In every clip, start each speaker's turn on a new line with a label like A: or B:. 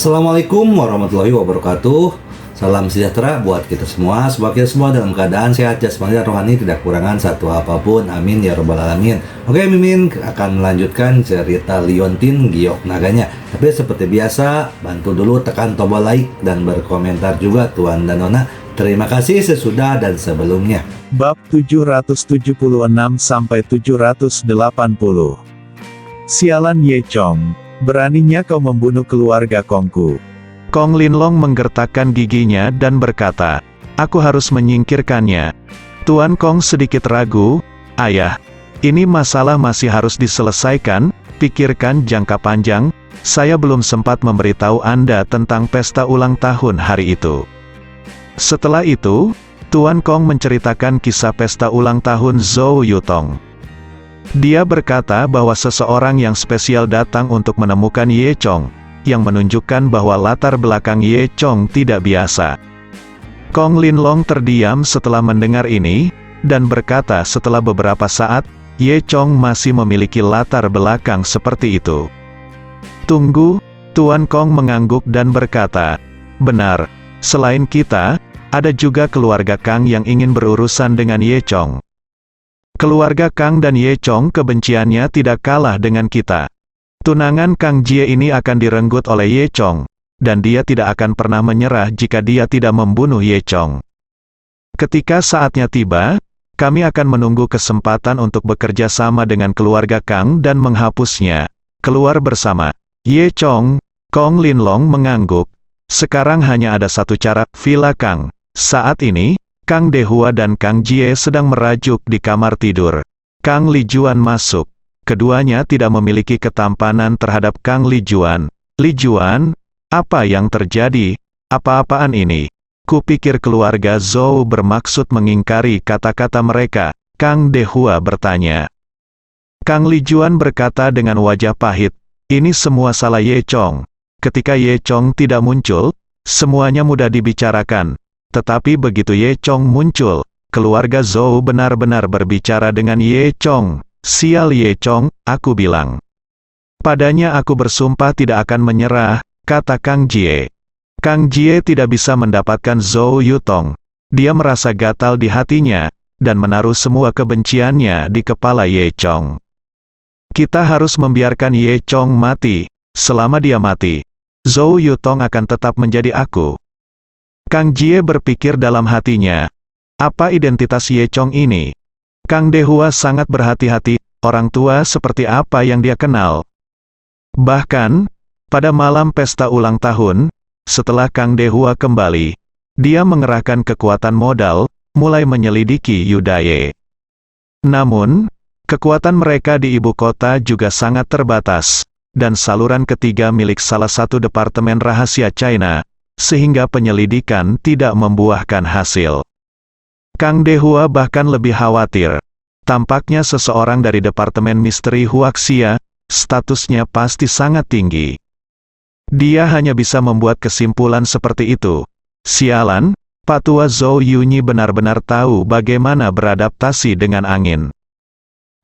A: Assalamualaikum warahmatullahi wabarakatuh. Salam sejahtera buat kita semua. Semoga kita semua dalam keadaan sehat jasmani dan rohani, tidak kurangan satu apapun. Amin ya robbal alamin. Oke, Mimin akan melanjutkan cerita Liontin Giok Naganya. Tapi seperti biasa, bantu dulu tekan tombol like dan berkomentar juga Tuan dan Nona. Terima kasih sesudah dan sebelumnya.
B: Bab 776 sampai 780. Sialan Ye Chong, beraninya kau membunuh keluarga Kongku. Kong Linlong menggertakkan giginya dan berkata, aku harus menyingkirkannya. Tuan Kong sedikit ragu, ayah, ini masalah masih harus diselesaikan, pikirkan jangka panjang, saya belum sempat memberitahu Anda tentang pesta ulang tahun hari itu. Setelah itu, Tuan Kong menceritakan kisah pesta ulang tahun Zhou Yutong. Dia berkata bahwa seseorang yang spesial datang untuk menemukan Ye Chong, yang menunjukkan bahwa latar belakang Ye Chong tidak biasa. Kong Linlong terdiam setelah mendengar ini, dan berkata setelah beberapa saat, Ye Chong masih memiliki latar belakang seperti itu. Tunggu, Tuan Kong mengangguk dan berkata, benar, selain kita, ada juga keluarga Kang yang ingin berurusan dengan Ye Chong. Keluarga Kang dan Ye Chong kebenciannya tidak kalah dengan kita. Tunangan Kang Jie ini akan direnggut oleh Ye Chong, dan dia tidak akan pernah menyerah jika dia tidak membunuh Ye Chong. Ketika saatnya tiba, kami akan menunggu kesempatan untuk bekerja sama dengan keluarga Kang dan menghapusnya. Keluar bersama Ye Chong. Kong Linlong mengangguk. Sekarang hanya ada satu cara, Villa Kang. Saat ini, Kang Dehua dan Kang Jie sedang merajuk di kamar tidur. Kang Lijuan masuk. Keduanya tidak memiliki ketampanan terhadap Kang Lijuan. Lijuan, apa yang terjadi? Apa-apaan ini? Kupikir keluarga Zhou bermaksud mengingkari kata-kata mereka. Kang Dehua bertanya. Kang Lijuan berkata dengan wajah pahit, ini semua salah Ye Chong. Ketika Ye Chong tidak muncul, semuanya mudah dibicarakan. Tetapi begitu Ye Chong muncul, keluarga Zhou benar-benar berbicara dengan Ye Chong. Sial Ye Chong, aku bilang. Padanya aku bersumpah tidak akan menyerah, kata Kang Jie. Kang Jie tidak bisa mendapatkan Zhou Yutong. Dia merasa gatal di hatinya, dan menaruh semua kebenciannya di kepala Ye Chong. Kita harus membiarkan Ye Chong mati. Selama dia mati, Zhou Yutong akan tetap menjadi aku. Kang Jie berpikir dalam hatinya, apa identitas Ye Chong ini? Kang Dehua sangat berhati-hati, orang tua seperti apa yang dia kenal. Bahkan, pada malam pesta ulang tahun, setelah Kang Dehua kembali, dia mengerahkan kekuatan modal, mulai menyelidiki Yudaye. Namun, kekuatan mereka di ibu kota juga sangat terbatas, dan saluran ketiga milik salah satu departemen rahasia China, sehingga penyelidikan tidak membuahkan hasil. Kang Dehua bahkan lebih khawatir. Tampaknya seseorang dari Departemen Misteri Huaxia, statusnya pasti sangat tinggi. Dia hanya bisa membuat kesimpulan seperti itu. Sialan, Pak Tua Zhou Yunyi benar-benar tahu bagaimana beradaptasi dengan angin.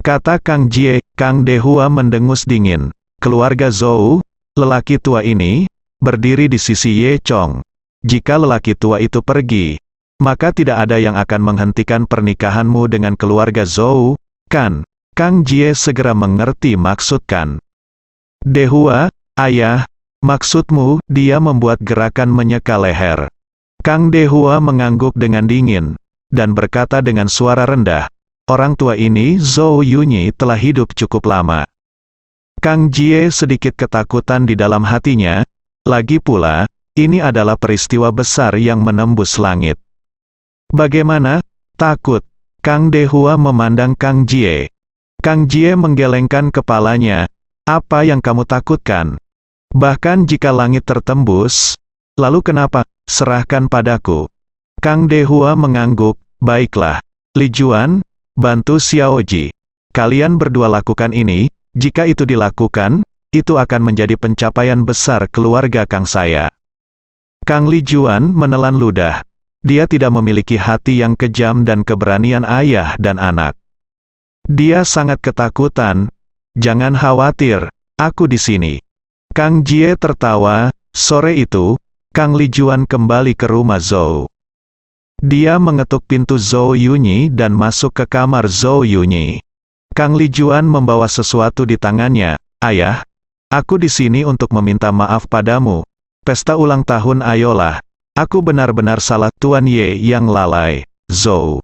B: Kata Kang Jie. Kang Dehua mendengus dingin. Keluarga Zhou, lelaki tua ini, berdiri di sisi Ye Chong. Jika lelaki tua itu pergi, maka tidak ada yang akan menghentikan pernikahanmu dengan keluarga Zhou, kan? Kang Jie segera mengerti maksud Kan. Dehua, ayah, maksudmu, dia membuat gerakan menyeka leher. Kang Dehua mengangguk dengan dingin, dan berkata dengan suara rendah, orang tua ini Zhou Yunyi telah hidup cukup lama. Kang Jie sedikit ketakutan di dalam hatinya, lagi pula, ini adalah peristiwa besar yang menembus langit. Bagaimana? Takut. Kang Dehua memandang Kang Jie. Kang Jie menggelengkan kepalanya. Apa yang kamu takutkan? Bahkan jika langit tertembus, lalu kenapa? Serahkan padaku. Kang Dehua mengangguk. Baiklah. Li Juan, bantu Xiaoji. Kalian berdua lakukan ini. Jika itu dilakukan, itu akan menjadi pencapaian besar keluarga Kang saya. Kang Li Juan menelan ludah. Dia tidak memiliki hati yang kejam dan keberanian ayah dan anak. Dia sangat ketakutan. Jangan khawatir, aku di sini. Kang Jie tertawa, Sore itu, Kang Lijuan kembali ke rumah Zhou. Dia mengetuk pintu Zhou Yunyi dan masuk ke kamar Zhou Yunyi. Kang Lijuan membawa sesuatu di tangannya. Ayah, aku di sini untuk meminta maaf padamu. Pesta ulang tahun ayolah. Aku benar-benar salah Tuan Ye yang lalai. Zhou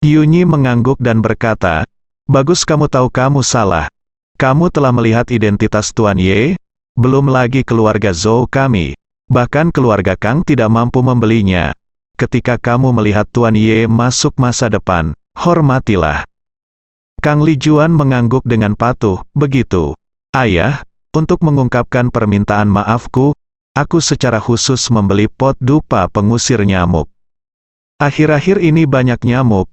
B: Yunyi mengangguk dan berkata, bagus kamu tahu kamu salah. Kamu telah melihat identitas Tuan Ye? Belum lagi keluarga Zhou kami. Bahkan keluarga Kang tidak mampu membelinya. Ketika kamu melihat Tuan Ye masuk masa depan, hormatilah. Kang Lijuan mengangguk dengan patuh, begitu. Ayah, untuk mengungkapkan permintaan maafku, aku secara khusus membeli pot dupa pengusir nyamuk. Akhir-akhir ini banyak nyamuk.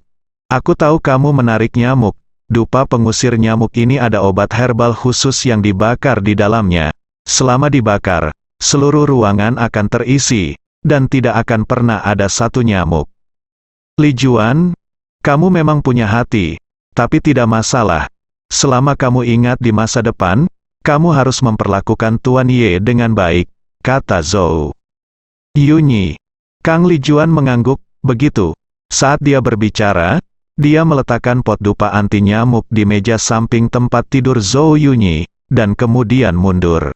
B: Aku tahu kamu menarik nyamuk. Dupa pengusir nyamuk ini ada obat herbal khusus yang dibakar di dalamnya. Selama dibakar, seluruh ruangan akan terisi, dan tidak akan pernah ada satu nyamuk. Lijuan, kamu memang punya hati, tapi tidak masalah. Selama kamu ingat di masa depan, kamu harus memperlakukan Tuan Ye dengan baik, kata Zhou Yunyi. Kang Lijuan mengangguk. Begitu, saat dia berbicara, dia meletakkan pot dupa anti nyamuk di meja samping tempat tidur Zhou Yunyi, dan kemudian mundur.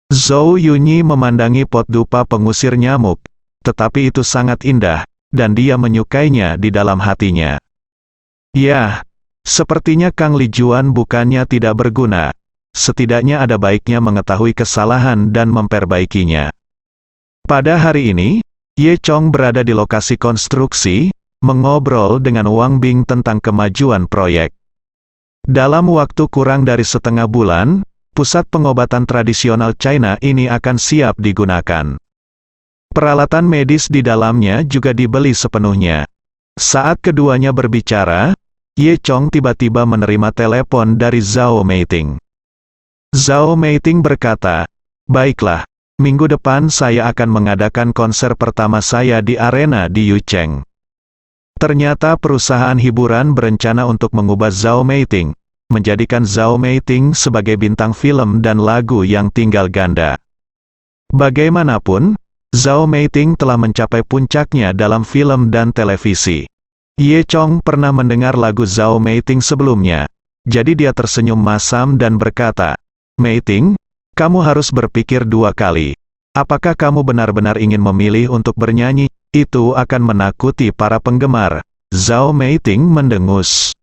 B: Zhou Yunyi memandangi pot dupa pengusir nyamuk, tetapi itu sangat indah, dan dia menyukainya di dalam hatinya. Ya, sepertinya Kang Lijuan bukannya tidak berguna. Setidaknya ada baiknya mengetahui kesalahan dan memperbaikinya. Pada hari ini, Ye Chong berada di lokasi konstruksi, mengobrol dengan Wang Bing tentang kemajuan proyek. Dalam waktu kurang dari setengah bulan, pusat pengobatan tradisional China ini akan siap digunakan. Peralatan medis di dalamnya juga dibeli sepenuhnya. Saat keduanya berbicara, Ye Chong tiba-tiba menerima telepon dari Zhao Meiting. Zhao Meiting berkata, baiklah. Minggu depan saya akan mengadakan konser pertama saya di arena di Yucheng. Ternyata perusahaan hiburan berencana untuk mengubah Zhao Meiting, menjadikan Zhao Meiting sebagai bintang film dan lagu yang tinggal ganda. Bagaimanapun, Zhao Meiting telah mencapai puncaknya dalam film dan televisi. Ye Chong pernah mendengar lagu Zhao Meiting sebelumnya, jadi dia tersenyum masam dan berkata, Meiting, kamu harus berpikir dua kali. Apakah kamu benar-benar ingin memilih untuk bernyanyi? Itu akan menakuti para penggemar. Zhao Meiting mendengus.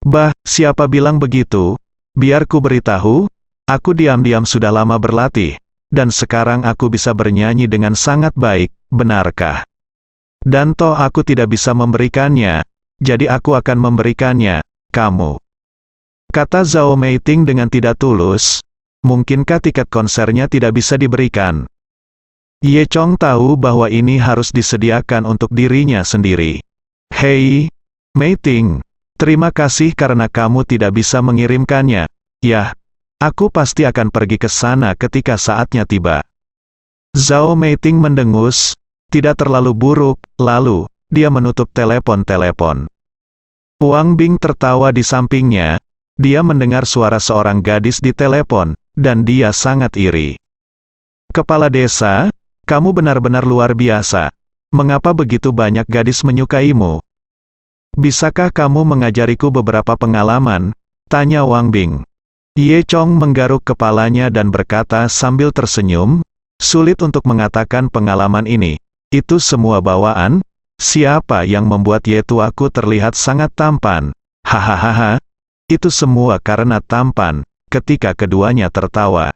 B: Bah, siapa bilang begitu? Biar ku beritahu, aku diam-diam sudah lama berlatih, dan sekarang aku bisa bernyanyi dengan sangat baik, benarkah? Dan toh aku tidak bisa memberikannya, jadi aku akan memberikannya, kamu. Kata Zhao Meiting dengan tidak tulus. Mungkinkah tiket konsernya tidak bisa diberikan? Ye Chong tahu bahwa ini harus disediakan untuk dirinya sendiri. Hei, Meiting, terima kasih karena kamu tidak bisa mengirimkannya. Yah, aku pasti akan pergi ke sana ketika saatnya tiba. Zhao Meiting mendengus, tidak terlalu buruk, lalu, dia menutup telepon. Wang Bing tertawa di sampingnya, dia mendengar suara seorang gadis di telepon, dan dia sangat iri. Kepala desa, kamu benar-benar luar biasa. Mengapa begitu banyak gadis menyukaimu? Bisakah kamu mengajariku beberapa pengalaman? Tanya Wang Bing. Ye Chong menggaruk kepalanya dan berkata sambil tersenyum, sulit untuk mengatakan pengalaman ini. Itu semua bawaan? Siapa yang membuat Ye tuaku terlihat sangat tampan? Hahaha, itu semua karena tampan. Ketika keduanya tertawa,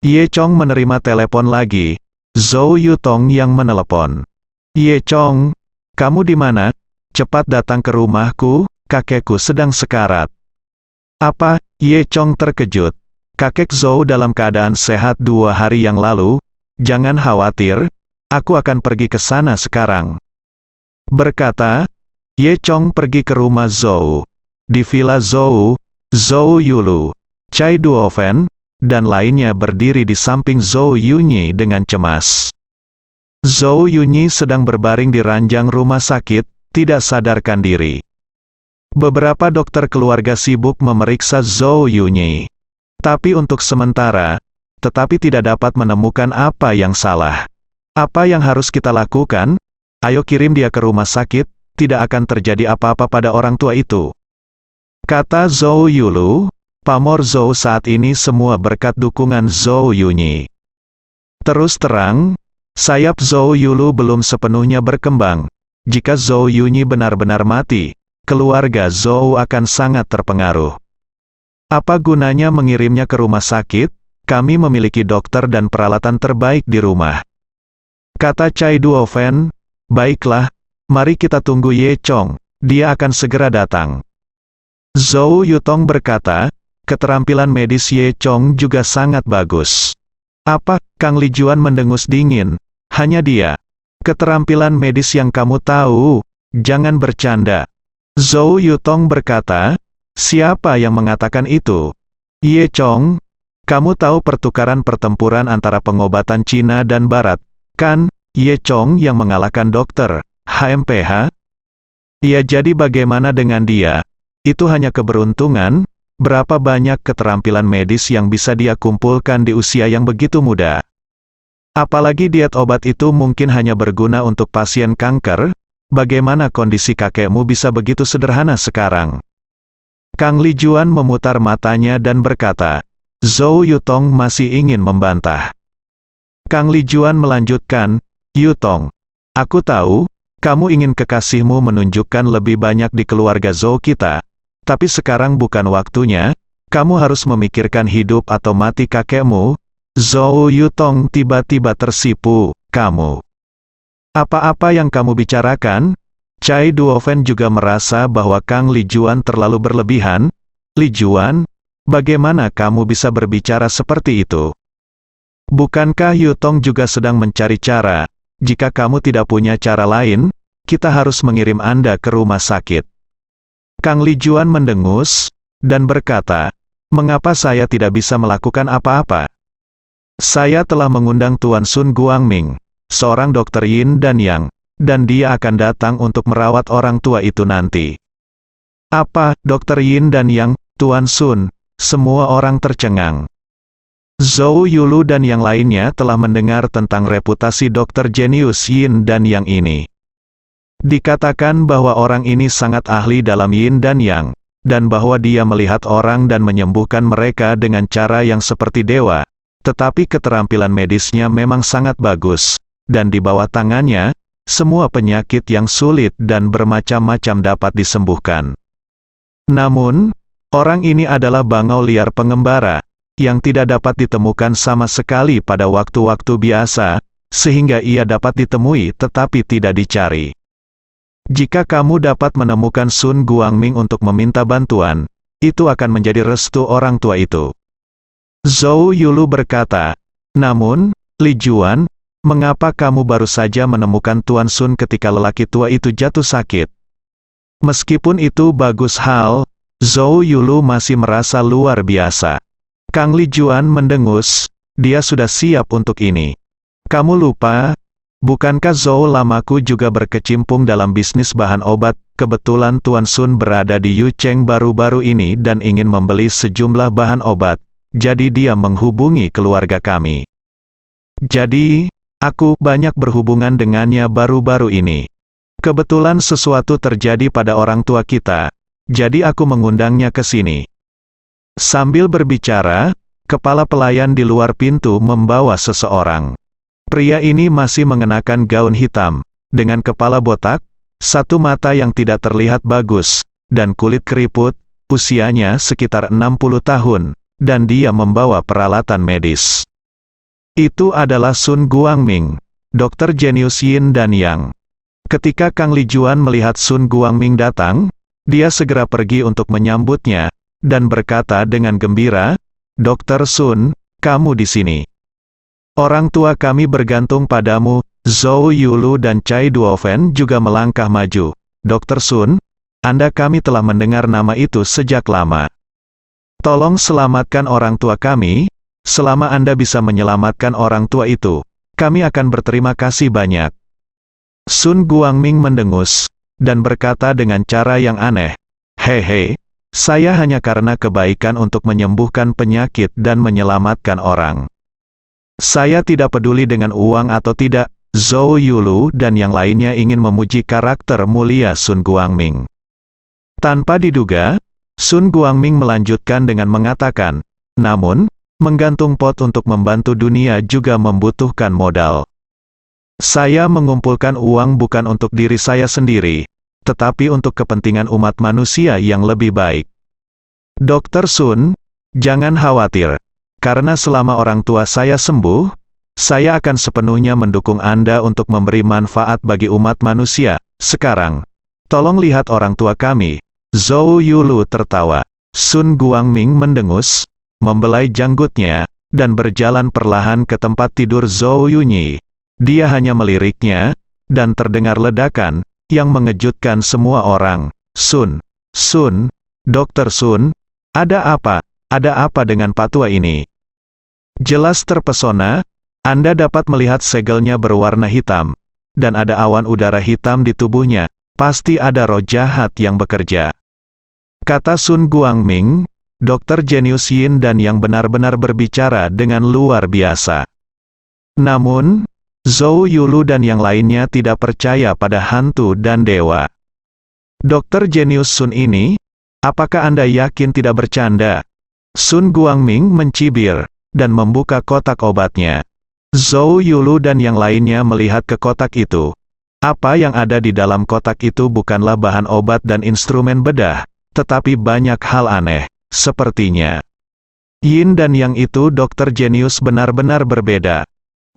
B: Ye Chong menerima telepon lagi. Zhou Yutong yang menelepon. Ye Chong, kamu di mana? Cepat datang ke rumahku, kakekku sedang sekarat. Apa? Ye Chong terkejut. Kakek Zhou dalam keadaan sehat 2 hari yang lalu. Jangan khawatir, aku akan pergi ke sana sekarang. Berkata, Ye Chong pergi ke rumah Zhou. Di villa Zhou, Zhou Yulu, Chai Duofen, dan lainnya berdiri di samping Zhou Yunyi dengan cemas. Zhou Yunyi sedang berbaring di ranjang rumah sakit, tidak sadarkan diri. Beberapa dokter keluarga sibuk memeriksa Zhou Yunyi. Tapi untuk sementara, tetapi tidak dapat menemukan apa yang salah. Apa yang harus kita lakukan? Ayo kirim dia ke rumah sakit, tidak akan terjadi apa-apa pada orang tua itu. Kata Zhou Yulu, pamor Zhou saat ini semua berkat dukungan Zhou Yunyi. Terus terang, sayap Zhou Yulu belum sepenuhnya berkembang. Jika Zhou Yunyi benar-benar mati, keluarga Zhou akan sangat terpengaruh. Apa gunanya mengirimnya ke rumah sakit? Kami memiliki dokter dan peralatan terbaik di rumah. Kata Chai Duofen, baiklah, mari kita tunggu Ye Chong, dia akan segera datang. Zhou Yutong berkata, keterampilan medis Ye Chong juga sangat bagus. Apa? Kang Li Juan mendengus dingin. Hanya dia. Keterampilan medis yang kamu tahu, jangan bercanda. Zhou Yutong berkata, siapa yang mengatakan itu? Ye Chong, kamu tahu pertukaran pertempuran antara pengobatan Cina dan Barat, kan? Ye Chong yang mengalahkan dokter HMPH? Ya, jadi bagaimana dengan dia? Itu hanya keberuntungan. Berapa banyak keterampilan medis yang bisa dia kumpulkan di usia yang begitu muda? Apalagi diet obat itu mungkin hanya berguna untuk pasien kanker. Bagaimana kondisi kakekmu bisa begitu sederhana sekarang? Kang Li Juan memutar matanya dan berkata, Zhou Yutong masih ingin membantah. Kang Li Juan melanjutkan, Yutong, aku tahu, kamu ingin kekasihmu menunjukkan lebih banyak di keluarga Zhou kita, tapi sekarang bukan waktunya, kamu harus memikirkan hidup atau mati kakekmu. Zhou Yutong tiba-tiba tersipu, kamu. Apa-apa yang kamu bicarakan? Chai Duofen juga merasa bahwa Kang Li Juan terlalu berlebihan. Li Juan, bagaimana kamu bisa berbicara seperti itu? Bukankah Yutong juga sedang mencari cara? Jika kamu tidak punya cara lain, kita harus mengirim Anda ke rumah sakit. Kang Li Juan mendengus, dan berkata, mengapa saya tidak bisa melakukan apa-apa? Saya telah mengundang Tuan Sun Guangming, seorang dokter yin dan yang, dan dia akan datang untuk merawat orang tua itu nanti. Apa, dokter yin dan yang, Tuan Sun? Semua orang tercengang. Zhou Yulu dan yang lainnya telah mendengar tentang reputasi dokter jenius yin dan yang ini. Dikatakan bahwa orang ini sangat ahli dalam yin dan yang, dan bahwa dia melihat orang dan menyembuhkan mereka dengan cara yang seperti dewa, tetapi keterampilan medisnya memang sangat bagus, dan di bawah tangannya, semua penyakit yang sulit dan bermacam-macam dapat disembuhkan. Namun, orang ini adalah bangau liar pengembara, yang tidak dapat ditemukan sama sekali pada waktu-waktu biasa, sehingga ia dapat ditemui tetapi tidak dicari. Jika kamu dapat menemukan Sun Guangming untuk meminta bantuan, itu akan menjadi restu orang tua itu. Zhou Yulu berkata, namun, Li Juan, mengapa kamu baru saja menemukan Tuan Sun ketika lelaki tua itu jatuh sakit? Meskipun itu bagus hal, Zhou Yulu masih merasa luar biasa. Kang Li Juan mendengus, dia sudah siap untuk ini. Kamu lupa, bukankah Zhou lamaku juga berkecimpung dalam bisnis bahan obat? Kebetulan Tuan Sun berada di Yucheng baru-baru ini dan ingin membeli sejumlah bahan obat, jadi dia menghubungi keluarga kami. Jadi, aku banyak berhubungan dengannya baru-baru ini. Kebetulan sesuatu terjadi pada orang tua kita, jadi aku mengundangnya ke sini. Sambil berbicara, kepala pelayan di luar pintu membawa seseorang. Pria ini masih mengenakan gaun hitam, dengan kepala botak, satu mata yang tidak terlihat bagus, dan kulit keriput, usianya sekitar 60 tahun, dan dia membawa peralatan medis. Itu adalah Sun Guangming, dokter jenius yin dan yang. Ketika Kang Li Juan melihat Sun Guangming datang, dia segera pergi untuk menyambutnya, dan berkata dengan gembira, Dr. Sun, kamu di sini. Orang tua kami bergantung padamu. Zhou Yulu dan Chai Duofen juga melangkah maju. Dr. Sun, Anda kami telah mendengar nama itu sejak lama. Tolong selamatkan orang tua kami. Selama Anda bisa menyelamatkan orang tua itu, kami akan berterima kasih banyak. Sun Guangming mendengus, dan berkata dengan cara yang aneh, Hehe, saya hanya karena kebaikan untuk menyembuhkan penyakit dan menyelamatkan orang. Saya tidak peduli dengan uang atau tidak, Zhou Yulu dan yang lainnya ingin memuji karakter mulia Sun Guangming. Tanpa diduga, Sun Guangming melanjutkan dengan mengatakan, namun, menggantung pot untuk membantu dunia juga membutuhkan modal. Saya mengumpulkan uang bukan untuk diri saya sendiri, tetapi untuk kepentingan umat manusia yang lebih baik. Dr. Sun, jangan khawatir, karena selama orang tua saya sembuh, saya akan sepenuhnya mendukung Anda untuk memberi manfaat bagi umat manusia. Sekarang, tolong lihat orang tua kami. Zhou Yulu tertawa. Sun Guangming mendengus, membelai janggutnya, dan berjalan perlahan ke tempat tidur Zhou Yunyi. Dia hanya meliriknya, dan terdengar ledakan, yang mengejutkan semua orang. Sun, Dr. Sun, ada apa? Ada apa dengan patua ini? Jelas terpesona, Anda dapat melihat segelnya berwarna hitam, dan ada awan udara hitam di tubuhnya, pasti ada roh jahat yang bekerja. Kata Sun Guangming, Dr. Jenius Yin dan yang benar-benar berbicara dengan luar biasa. Namun, Zhou Yulu dan yang lainnya tidak percaya pada hantu dan dewa. Dr. Jenius Sun ini, apakah Anda yakin tidak bercanda? Sun Guangming mencibir, dan membuka kotak obatnya. Zhou Yulu dan yang lainnya melihat ke kotak itu. Apa yang ada di dalam kotak itu bukanlah bahan obat dan instrumen bedah, tetapi banyak hal aneh, sepertinya. Yin dan yang itu Dr. Jenius benar-benar berbeda.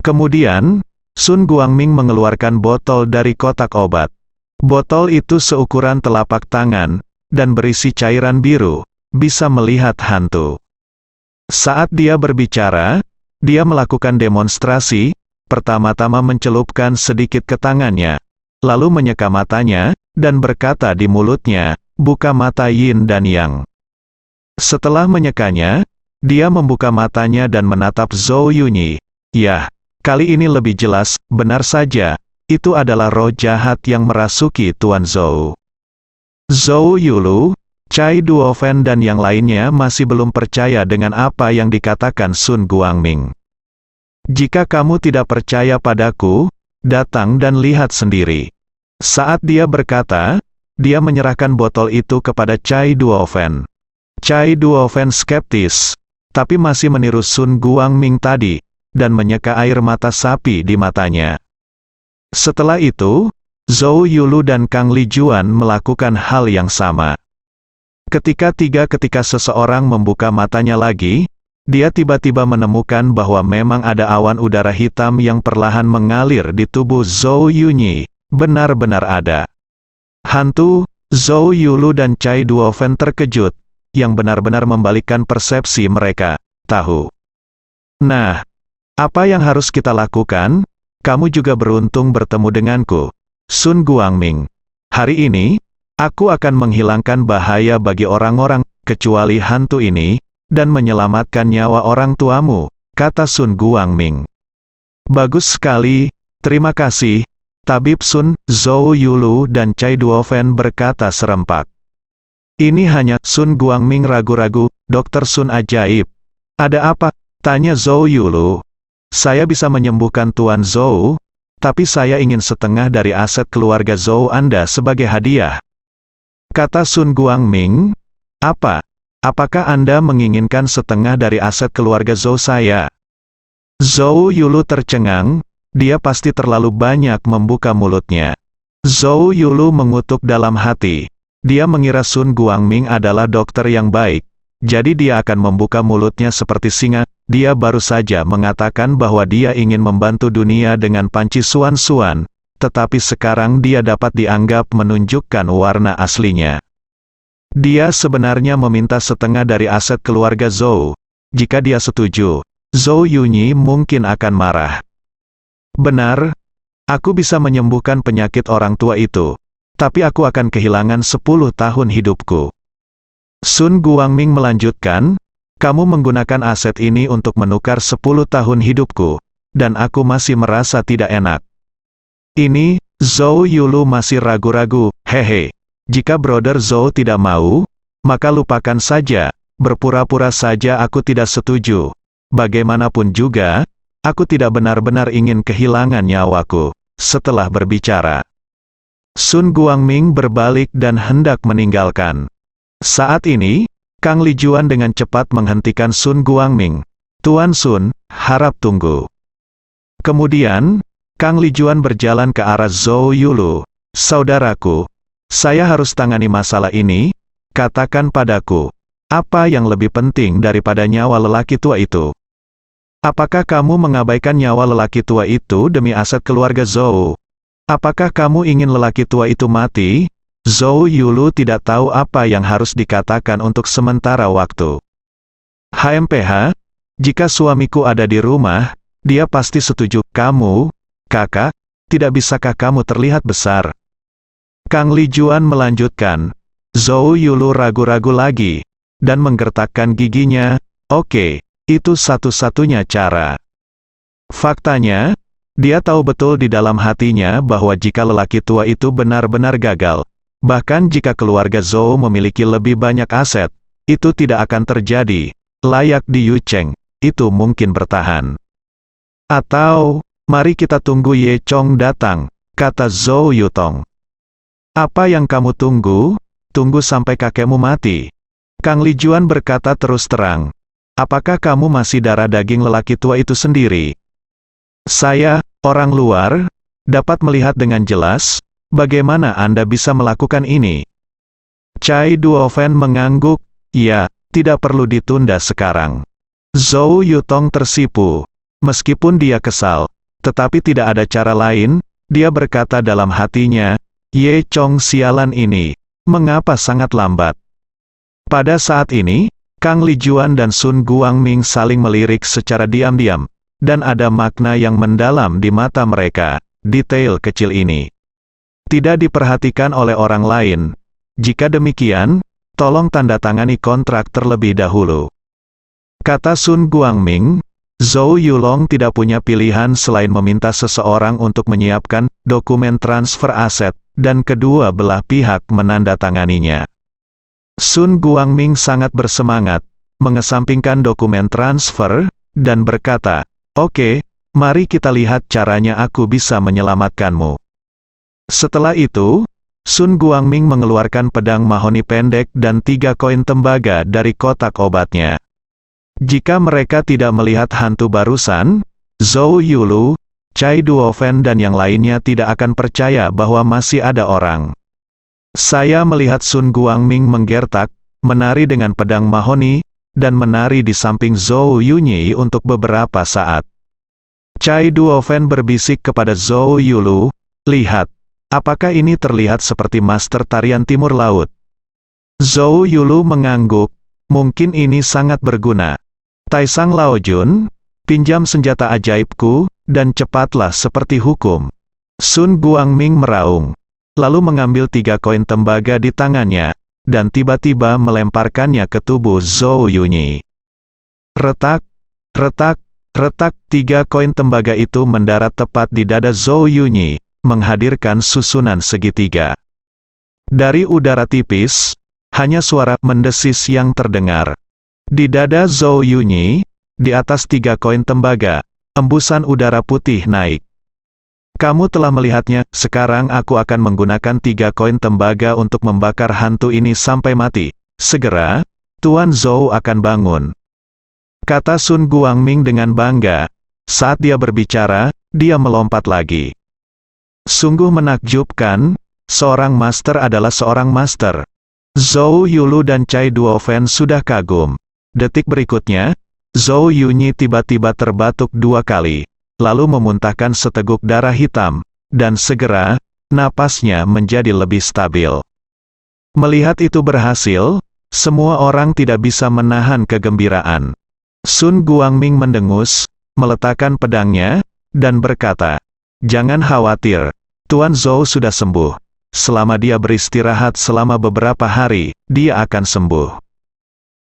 B: Kemudian, Sun Guangming mengeluarkan botol dari kotak obat. Botol itu seukuran telapak tangan, dan berisi cairan biru, bisa melihat hantu. Saat dia berbicara, dia melakukan demonstrasi, pertama-tama mencelupkan sedikit ke tangannya, lalu menyeka matanya, dan berkata di mulutnya, buka mata Yin dan Yang. Setelah menyekanya, dia membuka matanya dan menatap Zhou Yunyi. Yah, kali ini lebih jelas, benar saja, itu adalah roh jahat yang merasuki Tuan Zhou. Zhou Yulu, Cai Duofen dan yang lainnya masih belum percaya dengan apa yang dikatakan Sun Guangming. Jika kamu tidak percaya padaku, datang dan lihat sendiri. Saat dia berkata, dia menyerahkan botol itu kepada Cai Duofen. Cai Duofen skeptis, tapi masih meniru Sun Guangming tadi, dan menyeka air mata sapi di matanya. Setelah itu, Zhou Yulu dan Kang Li Juan melakukan hal yang sama. Ketika seseorang membuka matanya lagi, dia tiba-tiba menemukan bahwa memang ada awan udara hitam yang perlahan mengalir di tubuh Zhou Yunyi, benar-benar ada. Hantu, Zhou Yulu dan Cai Duofen terkejut, yang benar-benar membalikkan persepsi mereka, tahu. Nah, apa yang harus kita lakukan? Kamu juga beruntung bertemu denganku, Sun Guangming. Hari ini, aku akan menghilangkan bahaya bagi orang-orang, kecuali hantu ini, dan menyelamatkan nyawa orang tuamu, kata Sun Guangming. Bagus sekali, terima kasih, Tabib Sun. Zhou Yulu dan Cai Duofen berkata serempak. Ini hanya, Sun Guangming ragu-ragu, Dr. Sun ajaib. Ada apa? Tanya Zhou Yulu. Saya bisa menyembuhkan Tuan Zhou, tapi saya ingin setengah dari aset keluarga Zhou Anda sebagai hadiah. Kata Sun Guangming, apa? Apakah Anda menginginkan setengah dari aset keluarga Zhou saya? Zhou Yulu tercengang, dia pasti terlalu banyak membuka mulutnya. Zhou Yulu mengutuk dalam hati. Dia mengira Sun Guangming adalah dokter yang baik, jadi dia akan membuka mulutnya seperti singa. Dia baru saja mengatakan bahwa dia ingin membantu dunia dengan panci suan-suan, tetapi sekarang dia dapat dianggap menunjukkan warna aslinya. Dia sebenarnya meminta setengah dari aset keluarga Zhou. Jika dia setuju, Zhou Yunyi mungkin akan marah. Benar, aku bisa menyembuhkan penyakit orang tua itu, tapi aku akan kehilangan 10 tahun hidupku. Sun Guangming melanjutkan, kamu menggunakan aset ini untuk menukar 10 tahun hidupku, dan aku masih merasa tidak enak. Ini, Zhou Yulu masih ragu-ragu, hehe. Jika Brother Zhou tidak mau, maka lupakan saja, berpura-pura saja aku tidak setuju. Bagaimanapun juga, Aku tidak benar-benar ingin kehilangan nyawaku. Setelah berbicara, Sun Guangming berbalik dan hendak meninggalkan. Saat ini, Kang Lijuan dengan cepat menghentikan Sun Guangming. Tuan Sun, harap tunggu. Kemudian, Kang Lijuan berjalan ke arah Zhou Yulu. Saudaraku, saya harus tangani masalah ini. Katakan padaku, apa yang lebih penting daripada nyawa lelaki tua itu? Apakah kamu mengabaikan nyawa lelaki tua itu demi aset keluarga Zhou? Apakah kamu ingin lelaki tua itu mati? Zhou Yulu tidak tahu apa yang harus dikatakan untuk sementara waktu. HMPH, jika suamiku ada di rumah, dia pasti setuju. Kamu, kakak, tidak bisakah kamu terlihat besar? Kang Lijuan melanjutkan. Zhou Yulu ragu-ragu lagi, dan menggertakkan giginya. Oke, itu satu-satunya cara. Faktanya, dia tahu betul di dalam hatinya bahwa jika lelaki tua itu benar-benar gagal, bahkan jika keluarga Zhou memiliki lebih banyak aset, itu tidak akan terjadi. Layak di Yu Cheng, itu mungkin bertahan. Atau, mari kita tunggu Ye Chong datang, kata Zhou Yutong. Apa yang kamu tunggu? Tunggu sampai kakekmu mati. Kang Lijuan berkata terus terang. Apakah kamu masih darah daging lelaki tua itu sendiri? Saya, orang luar, dapat melihat dengan jelas, bagaimana Anda bisa melakukan ini. Chai Duofen mengangguk, ya, tidak perlu ditunda sekarang. Zhou Yutong tersipu. Meskipun dia kesal, tetapi tidak ada cara lain, dia berkata dalam hatinya, Ye Chong sialan ini, mengapa sangat lambat? Pada saat ini, Kang Lijuan dan Sun Guangming saling melirik secara diam-diam, dan ada makna yang mendalam di mata mereka. Detail kecil ini tidak diperhatikan oleh orang lain. Jika demikian, tolong tanda tangani kontrak terlebih dahulu. Kata Sun Guangming, Zhou Yulong tidak punya pilihan selain meminta seseorang untuk menyiapkan dokumen transfer aset, dan kedua belah pihak menandatanganinya. Sun Guangming sangat bersemangat, mengesampingkan dokumen transfer, dan berkata, oke, mari kita lihat caranya aku bisa menyelamatkanmu. Setelah itu, Sun Guangming mengeluarkan pedang mahoni pendek dan 3 koin tembaga dari kotak obatnya. Jika mereka tidak melihat hantu barusan, Zhou Yulu, Chai Duofen dan yang lainnya tidak akan percaya bahwa masih ada orang. Saya melihat Sun Guangming menggertak, menari dengan pedang mahoni, dan menari di samping Zhou Yunyi untuk beberapa saat. Chai Duofen berbisik kepada Zhou Yulu, lihat, apakah ini terlihat seperti master tarian Timur Laut? Zhou Yulu mengangguk, mungkin ini sangat berguna. Taisang Laojun, pinjam senjata ajaibku, dan cepatlah seperti hukum. Sun Guangming meraung, lalu mengambil 3 koin tembaga di tangannya, dan tiba-tiba melemparkannya ke tubuh Zhou Yunyi. Retak, retak, retak, 3 koin tembaga itu mendarat tepat di dada Zhou Yunyi, menghadirkan susunan segitiga. Dari udara tipis, hanya suara mendesis yang terdengar. Di dada Zhou Yunyi, di atas 3 koin tembaga, embusan udara putih naik. Kamu telah melihatnya, sekarang aku akan menggunakan 3 koin tembaga untuk membakar hantu ini sampai mati. Segera, Tuan Zhou akan bangun. Kata Sun Guangming dengan bangga. Saat dia berbicara, dia melompat lagi. Sungguh menakjubkan, seorang master adalah seorang master. Zhou Yulu dan Chai Duofen sudah kagum. Detik berikutnya, Zhou Yunyi tiba-tiba terbatuk 2 kali, lalu memuntahkan seteguk darah hitam, dan segera, napasnya menjadi lebih stabil. Melihat itu berhasil, semua orang tidak bisa menahan kegembiraan. Sun Guangming mendengus, meletakkan pedangnya, dan berkata, jangan khawatir, Tuan Zhou sudah sembuh. Selama dia beristirahat selama beberapa hari, dia akan sembuh.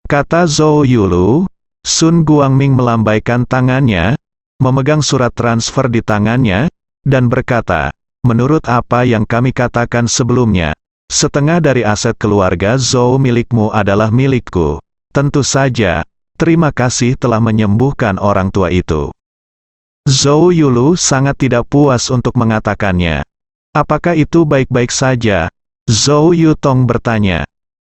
B: Kata Zhou Yulu. Sun Guangming melambaikan tangannya, memegang surat transfer di tangannya, dan berkata, menurut apa yang kami katakan sebelumnya, setengah dari aset keluarga Zhou milikmu adalah milikku. Tentu saja, terima kasih telah menyembuhkan orang tua itu. Zhou Yulu sangat tidak puas untuk mengatakannya. Apakah itu baik-baik saja? Zhou Yutong bertanya.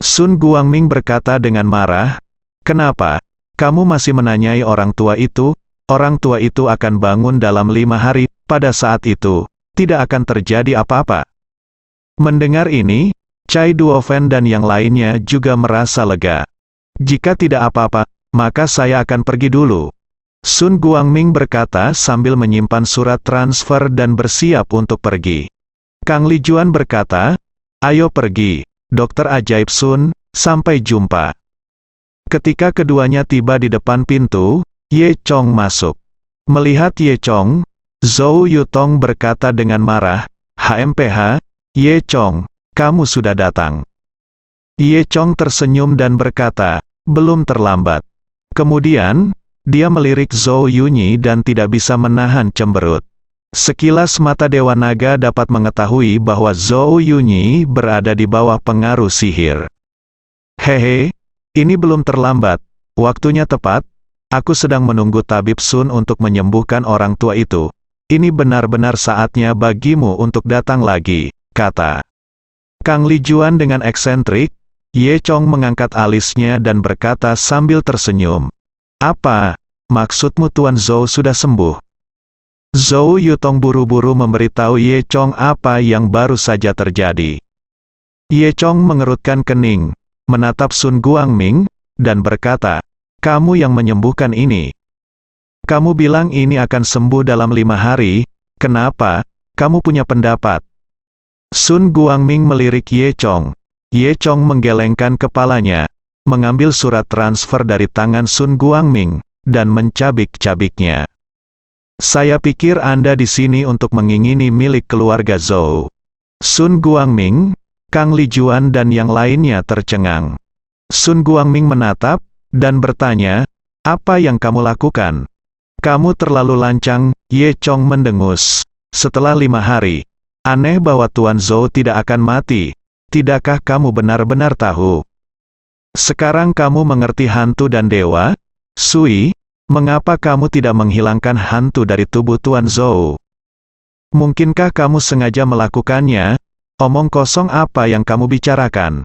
B: Sun Guangming berkata dengan marah, kenapa? Kamu masih menanyai orang tua itu? Orang tua itu akan bangun dalam 5 hari, pada saat itu, tidak akan terjadi apa-apa. Mendengar ini, Cai Duofen dan yang lainnya juga merasa lega. Jika tidak apa-apa, maka saya akan pergi dulu. Sun Guangming berkata sambil menyimpan surat transfer dan bersiap untuk pergi. Kang Lijuan berkata, ayo pergi, Dokter Ajaib Sun, sampai jumpa. Ketika keduanya tiba di depan pintu, Ye Chong masuk. Melihat Ye Chong, Zhou Yutong berkata dengan marah, HMPH, Ye Chong, kamu sudah datang. Ye Chong tersenyum dan berkata, belum terlambat. Kemudian, dia melirik Zhou Yunyi dan tidak bisa menahan cemberut. Sekilas mata Dewa Naga dapat mengetahui bahwa Zhou Yunyi berada di bawah pengaruh sihir. Hehe, ini belum terlambat, waktunya tepat, aku sedang menunggu Tabib Sun untuk menyembuhkan orang tua itu. Ini benar-benar saatnya bagimu untuk datang lagi, kata Kang Lijuan dengan eksentrik. Ye Chong mengangkat alisnya dan berkata sambil tersenyum. Apa? Maksudmu Tuan Zhou sudah sembuh? Zhou Yutong buru-buru memberitahu Ye Chong apa yang baru saja terjadi. Ye Chong mengerutkan kening, menatap Sun Guangming, dan berkata, kamu yang menyembuhkan ini. Kamu bilang ini akan sembuh dalam 5 hari, kenapa? Kamu punya pendapat? Sun Guangming melirik Ye Chong. Ye Chong menggelengkan kepalanya, mengambil surat transfer dari tangan Sun Guangming, dan mencabik-cabiknya. Saya pikir Anda di sini untuk mengingini milik keluarga Zhou. Sun Guangming, Kang Lijuan dan yang lainnya tercengang. Sun Guangming menatap, dan bertanya, apa yang kamu lakukan? Kamu terlalu lancang, Ye Chong mendengus. Setelah 5 hari, aneh bahwa Tuan Zhou tidak akan mati. Tidakkah kamu benar-benar tahu? Sekarang kamu mengerti hantu dan dewa? Sui, mengapa kamu tidak menghilangkan hantu dari tubuh Tuan Zhou? Mungkinkah kamu sengaja melakukannya? Omong kosong apa yang kamu bicarakan?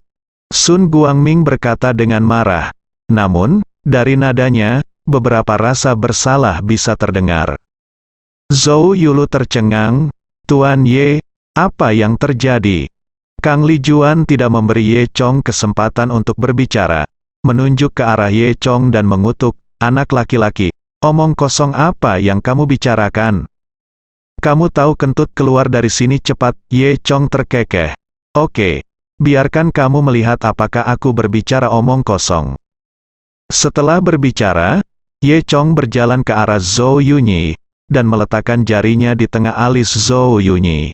B: Sun Guangming berkata dengan marah. Namun, dari nadanya, beberapa rasa bersalah bisa terdengar. Zhou Yulu tercengang. Tuan Ye, apa yang terjadi? Kang Lijuan tidak memberi Ye Chong kesempatan untuk berbicara, menunjuk ke arah Ye Chong dan mengutuk, anak laki-laki, omong kosong apa yang kamu bicarakan? Kamu tahu kentut keluar dari sini cepat, Ye Chong terkekeh. Oke, biarkan kamu melihat apakah aku berbicara omong kosong. Setelah berbicara, Ye Chong berjalan ke arah Zhou Yunyi, dan meletakkan jarinya di tengah alis Zhou Yunyi.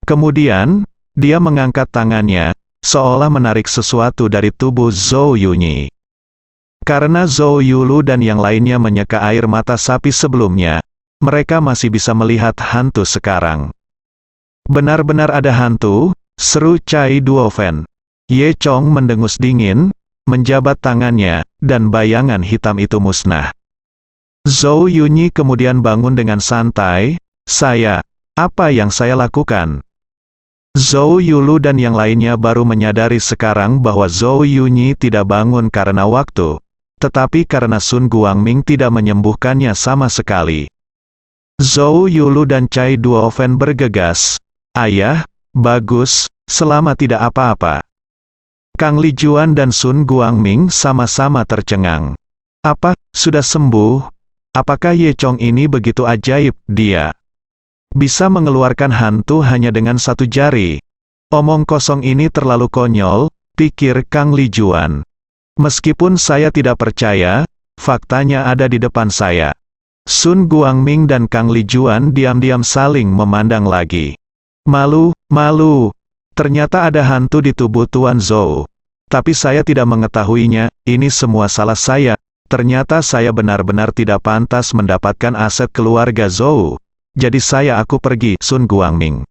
B: Kemudian, dia mengangkat tangannya, seolah menarik sesuatu dari tubuh Zhou Yunyi. Karena Zhou Yulu dan yang lainnya menyeka air mata sapi sebelumnya, mereka masih bisa melihat hantu sekarang. Benar-benar ada hantu, seru Cai Duofen. Ye Chong mendengus dingin, menjabat tangannya, dan bayangan hitam itu musnah. Zhou Yunyi kemudian bangun dengan santai, apa yang saya lakukan? Zhou Yulu dan yang lainnya baru menyadari sekarang bahwa Zhou Yunyi tidak bangun karena waktu, tetapi karena Sun Guangming tidak menyembuhkannya sama sekali. Zhou Yulu dan Cai Duofen bergegas. Ayah, bagus, selama tidak apa-apa. Kang Lijuan dan Sun Guangming sama-sama tercengang. Apa, sudah sembuh? Apakah Ye Chong ini begitu ajaib, dia bisa mengeluarkan hantu hanya dengan 1 jari? Omong kosong ini terlalu konyol, pikir Kang Lijuan. Meskipun saya tidak percaya, faktanya ada di depan saya. Sun Guangming dan Kang Lijuan diam-diam saling memandang lagi. Malu, ternyata ada hantu di tubuh Tuan Zhou. Tapi saya tidak mengetahuinya, ini semua salah saya. Ternyata saya benar-benar tidak pantas mendapatkan aset keluarga Zhou. Jadi aku pergi, Sun Guangming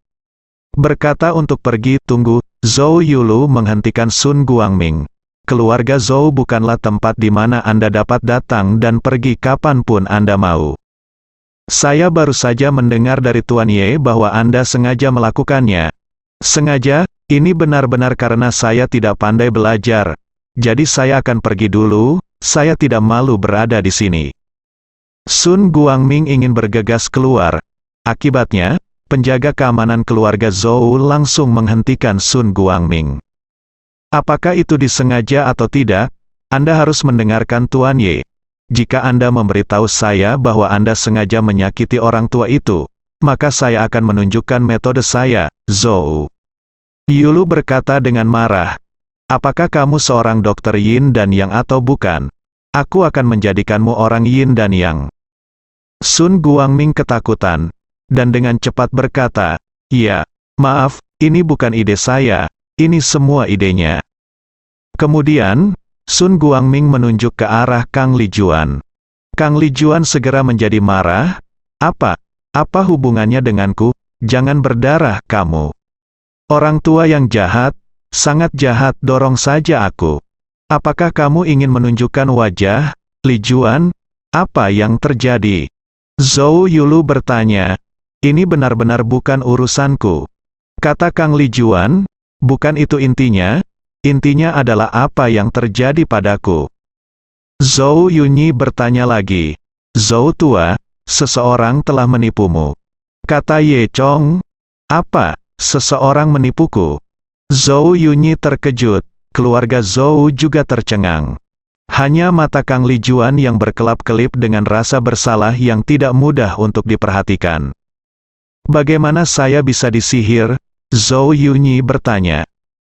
B: berkata untuk pergi. Tunggu, Zhou Yulu menghentikan Sun Guangming. Keluarga Zhou bukanlah tempat di mana Anda dapat datang dan pergi kapanpun Anda mau. Saya baru saja mendengar dari Tuan Ye bahwa Anda sengaja melakukannya. Sengaja, ini benar-benar karena saya tidak pandai belajar. Jadi saya akan pergi dulu, saya tidak malu berada di sini. Sun Guangming ingin bergegas keluar. Akibatnya, penjaga keamanan keluarga Zhou langsung menghentikan Sun Guangming. Apakah itu disengaja atau tidak? Anda harus mendengarkan Tuan Ye. Jika Anda memberitahu saya bahwa Anda sengaja menyakiti orang tua itu, maka saya akan menunjukkan metode saya, Zhou. Yulu berkata dengan marah. Apakah kamu seorang dokter Yin dan Yang atau bukan? Aku akan menjadikanmu orang Yin dan Yang. Sun Guangming ketakutan, dan dengan cepat berkata, ya, maaf, ini bukan ide saya, ini semua idenya. Kemudian, Sun Guangming menunjuk ke arah Kang Lijuan. Kang Lijuan segera menjadi marah, apa hubungannya denganku? Jangan berdarah kamu. Orang tua yang jahat, sangat jahat, dorong saja aku. Apakah kamu ingin menunjukkan wajah, Lijuan? Apa yang terjadi? Zhou Yulu bertanya. Ini benar-benar bukan urusanku. Kata Kang Lijuan, bukan itu intinya. Intinya adalah apa yang terjadi padaku. Zhou Yunyi bertanya lagi. Zhou tua, seseorang telah menipumu. Kata Ye Chong, apa? Seseorang menipuku? Zhou Yunyi terkejut. Keluarga Zhou juga tercengang. Hanya mata Kang Lijuan yang berkelap-kelip dengan rasa bersalah yang tidak mudah untuk diperhatikan. Bagaimana saya bisa disihir? Zhou Yunyi bertanya.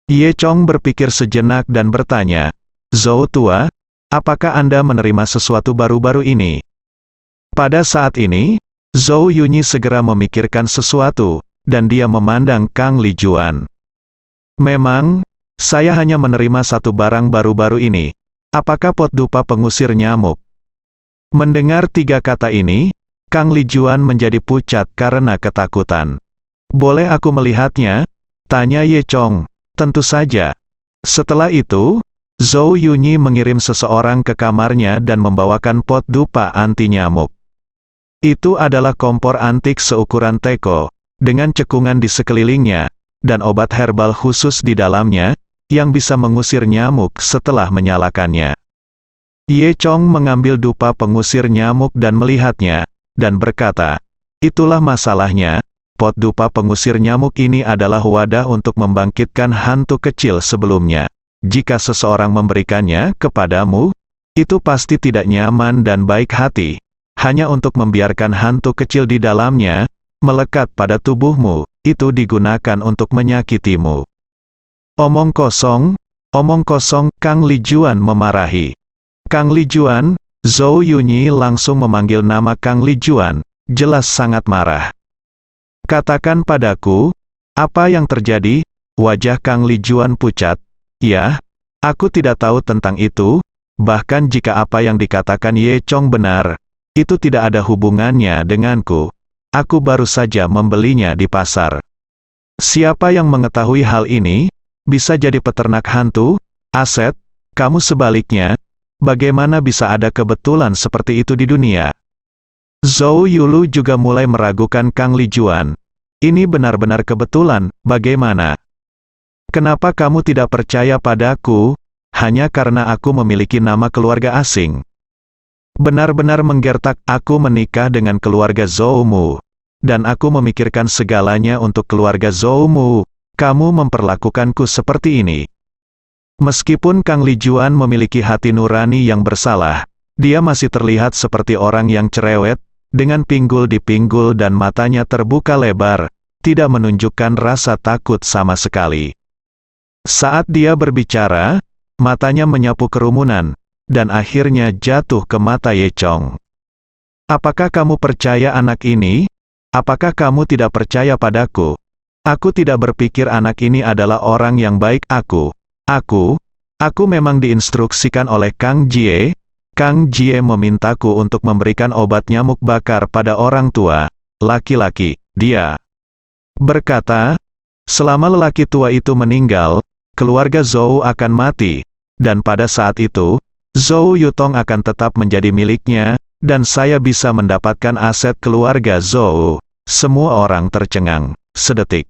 B: Ye Chong berpikir sejenak dan bertanya, Zhou tua, apakah Anda menerima sesuatu baru-baru ini? Pada saat ini, Zhou Yunyi segera memikirkan sesuatu, dan dia memandang Kang Lijuan. Memang, saya hanya menerima satu barang baru-baru ini. Apakah pot dupa pengusir nyamuk? Mendengar tiga kata ini, Kang Lijuan menjadi pucat karena ketakutan. Boleh aku melihatnya? Tanya Ye Chong. Tentu saja. Setelah itu, Zhou Yunyi mengirim seseorang ke kamarnya dan membawakan pot dupa anti nyamuk. Itu adalah kompor antik seukuran teko, dengan cekungan di sekelilingnya, dan obat herbal khusus di dalamnya, yang bisa mengusir nyamuk setelah menyalakannya. Ye Chong mengambil dupa pengusir nyamuk dan melihatnya, dan berkata, itulah masalahnya, pot dupa pengusir nyamuk ini adalah wadah untuk membangkitkan hantu kecil sebelumnya. Jika seseorang memberikannya kepadamu, itu pasti tidak nyaman dan baik hati, hanya untuk membiarkan hantu kecil di dalamnya, melekat pada tubuhmu, itu digunakan untuk menyakitimu. Omong kosong, Kang Lijuan memarahi. Kang Lijuan, Zhou Yunyi langsung memanggil nama Kang Lijuan, jelas sangat marah. Katakan padaku, apa yang terjadi? Wajah Kang Lijuan pucat. Ya, aku tidak tahu tentang itu, bahkan jika apa yang dikatakan Ye Chong benar, itu tidak ada hubungannya denganku. Aku baru saja membelinya di pasar. Siapa yang mengetahui hal ini? Bisa jadi peternak hantu? Aset? Kamu sebaliknya? Bagaimana bisa ada kebetulan seperti itu di dunia? Zhou Yulu juga mulai meragukan Kang Lijuan. Ini benar-benar kebetulan, bagaimana? Kenapa kamu tidak percaya padaku? Hanya karena aku memiliki nama keluarga asing. Benar-benar menggertak, aku menikah dengan keluarga Zhoumu. Dan aku memikirkan segalanya untuk keluarga Zhoumu. Kamu memperlakukanku seperti ini. Meskipun Kang Lijuan memiliki hati nurani yang bersalah, dia masih terlihat seperti orang yang cerewet, dengan pinggul di pinggul dan matanya terbuka lebar, tidak menunjukkan rasa takut sama sekali. Saat dia berbicara, matanya menyapu kerumunan, dan akhirnya jatuh ke mata Ye Chong. Apakah kamu percaya anak ini? Apakah kamu tidak percaya padaku? Aku tidak berpikir anak ini adalah orang yang baik. Aku memang diinstruksikan oleh Kang Jie. Kang Jie memintaku untuk memberikan obat nyamuk bakar pada orang tua, laki-laki. Dia berkata, selama lelaki tua itu meninggal, keluarga Zhou akan mati, dan pada saat itu, Zhou Yutong akan tetap menjadi miliknya, dan saya bisa mendapatkan aset keluarga Zhou. Semua orang tercengang. Sedetik.